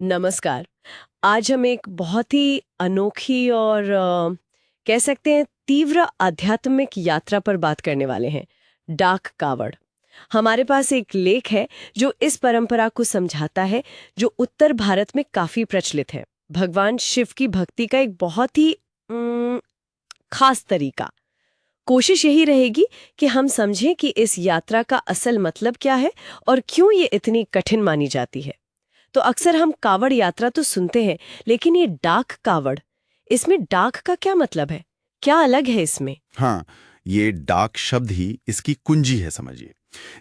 नमस्कार। आज हम एक बहुत ही अनोखी और कह सकते हैं तीव्र आध्यात्मिक यात्रा पर बात करने वाले हैं, डाक कावड़। हमारे पास एक लेख है जो इस परंपरा को समझाता है, जो उत्तर भारत में काफी प्रचलित है। भगवान शिव की भक्ति का एक बहुत ही खास तरीका। कोशिश यही रहेगी कि हम समझें कि इस यात्रा का असल मतलब क्या है और क्यों ये इतनी कठिन मानी जाती है। तो अक्सर हम कावड़ यात्रा तो सुनते हैं, लेकिन ये डाक कावड़, इसमें डाक का क्या मतलब है? क्या अलग है इसमें? हाँ, ये डाक शब्द ही इसकी कुंजी है, समझिए।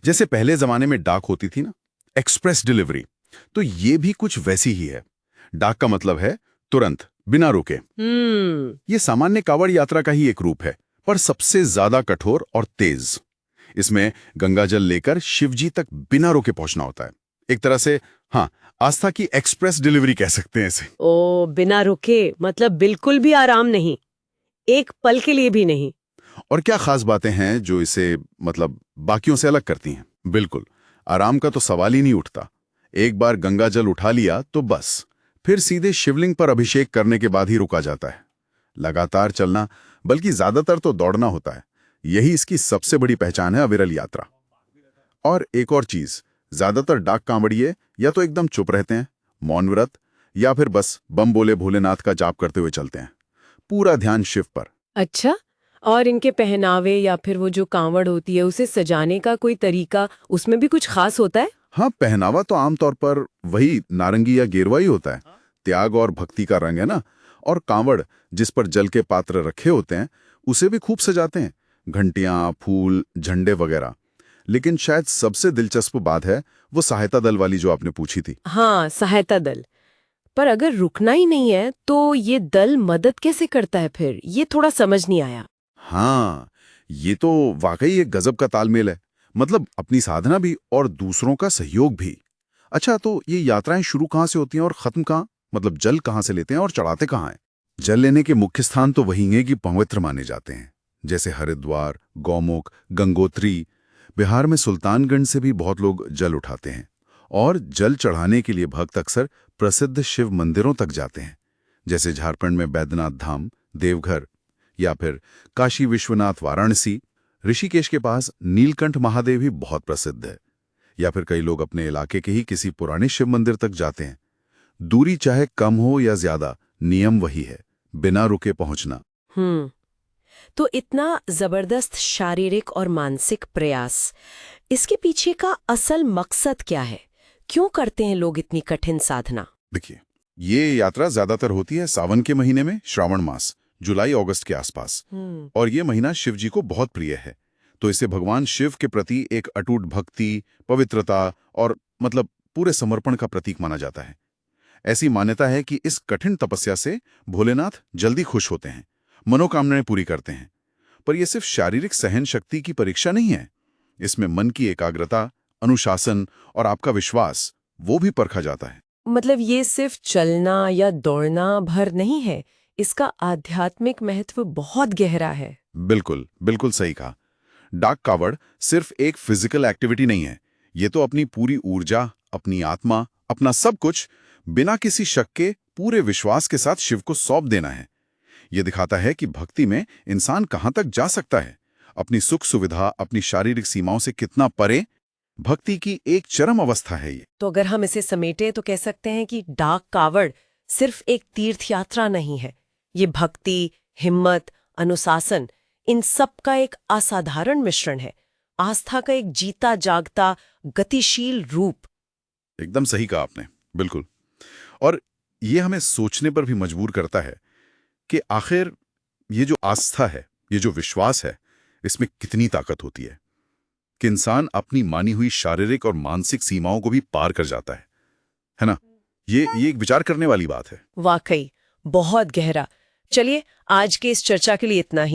जैसे पहले जमाने में डाक होती थी ना, एक्सप्रेस डिलीवरी, तो ये भी कुछ वैसी ही है। डाक का मतलब है तुरंत, बिना रुके। ये सामान्य कावड़ यात्रा का ही एक रूप है, पर सबसे ज्यादा कठोर और तेज। इसमें गंगा जल लेकर शिवजी तक बिना रुके पहुंचना होता है। एक तरह से, हाँ, आस्था की एक्सप्रेस डिलीवरी कह सकते हैं इसे। ओ, बिना रुके मतलब बिल्कुल भी आराम नहीं, एक पल के लिए भी नहीं। और क्या खास बातें हैं जो इसे मतलब बाकियों से अलग करती हैं? बिल्कुल, आराम का तो सवाल ही नहीं उठता। एक बार गंगा जल उठा लिया तो बस, फिर सीधे शिवलिंग पर अभिषेक करने के बाद ही रुका जाता है। लगातार चलना, बल्कि ज्यादातर तो दौड़ना होता है। यही इसकी सबसे बड़ी पहचान है, अविरल यात्रा। और एक और चीज, ज्यादातर डाक कांवड़िए या तो एकदम चुप रहते हैं, मौन व्रत, या फिर बस बम बोले भोलेनाथ का जाप करते हुए चलते हैं, पूरा ध्यान शिव पर। अच्छा, और इनके पहनावे या फिर वो जो कांवड़ होती है उसे सजाने का कोई तरीका, उसमें भी कुछ खास होता है? हाँ, पहनावा तो आमतौर पर वही नारंगी या गेरुआ ही होता है। त्याग और भक्ति का रंग है ना। और कांवड़, जिस पर जल के पात्र रखे होते हैं, उसे भी खूब सजाते हैं, घंटियां, फूल, झंडे वगैरह। लेकिन शायद सबसे दिलचस्प बात है वो सहायता दल वाली जो आपने पूछी थी। हाँ, सहायता दल। पर अगर रुकना ही नहीं है तो ये दल मदद कैसे करता है फिर? ये थोड़ा समझ नहीं आया। हाँ, ये तो वाकई एक गजब का तालमेल है। मतलब अपनी साधना भी और दूसरों का सहयोग भी। अच्छा, तो ये यात्राएं शुरू कहाँ से होती हैं और खत्म कहाँ? मतलब जल कहाँ से लेते हैं और चढ़ाते कहाँ हैं? जल लेने के मुख्य स्थान तो वही हैं कि पवित्र माने जाते हैं, जैसे हरिद्वार, गौमुख, गंगोत्री। बिहार में सुल्तानगंज से भी बहुत लोग जल उठाते हैं। और जल चढ़ाने के लिए भक्त अक्सर प्रसिद्ध शिव मंदिरों तक जाते हैं, जैसे झारखंड में बैद्यनाथ धाम, देवघर, या फिर काशी विश्वनाथ वाराणसी। ऋषिकेश के पास नीलकंठ महादेव भी बहुत प्रसिद्ध है। या फिर कई लोग अपने इलाके के ही किसी पुराने शिव मंदिर तक जाते हैं। दूरी चाहे कम हो या ज्यादा, नियम वही है, बिना रुके पहुंचना। हम्म तो इतना जबरदस्त शारीरिक और मानसिक प्रयास, इसके पीछे का असल मकसद क्या है? क्यों करते हैं लोग इतनी कठिन साधना? देखिए, ये यात्रा ज्यादातर होती है सावन के महीने में, श्रावण मास, जुलाई अगस्त के आसपास। और ये महीना शिव जी को बहुत प्रिय है, तो इसे भगवान शिव के प्रति एक अटूट भक्ति, पवित्रता और मतलब पूरे समर्पण का प्रतीक माना जाता है। ऐसी मान्यता है कि इस कठिन तपस्या से भोलेनाथ जल्दी खुश होते हैं, मनोकामनाएं पूरी करते हैं। पर यह सिर्फ शारीरिक सहन शक्ति की परीक्षा नहीं है। इसमें मन की एकाग्रता, अनुशासन और आपका विश्वास, वो भी परखा जाता है। मतलब ये सिर्फ चलना या दौड़ना भर नहीं है, इसका आध्यात्मिक महत्व बहुत गहरा है। बिल्कुल, बिल्कुल सही कहा। डाक कावड़ सिर्फ एक फिजिकल एक्टिविटी नहीं है। ये तो अपनी पूरी ऊर्जा, अपनी आत्मा, अपना सब कुछ बिना किसी शक के पूरे विश्वास के साथ शिव को सौंप देना है। ये दिखाता है कि भक्ति में इंसान कहां तक जा सकता है, अपनी सुख सुविधा, अपनी शारीरिक सीमाओं से कितना परे। भक्ति की एक चरम अवस्था है ये। तो अगर हम इसे समेटे तो कह सकते हैं कि डाक कावड़ सिर्फ एक तीर्थ यात्रा नहीं है, ये भक्ति, हिम्मत, अनुशासन, इन सब का एक असाधारण मिश्रण है, आस्था का एक जीता जागता गतिशील रूप। एकदम सही कहा आपने, बिल्कुल। और ये हमें सोचने पर भी मजबूर करता है कि आखिर ये जो आस्था है, ये जो विश्वास है, इसमें कितनी ताकत होती है कि इंसान अपनी मानी हुई शारीरिक और मानसिक सीमाओं को भी पार कर जाता है ना? ये एक विचार करने वाली बात है। वाकई बहुत गहरा। चलिए, आज के इस चर्चा के लिए इतना ही।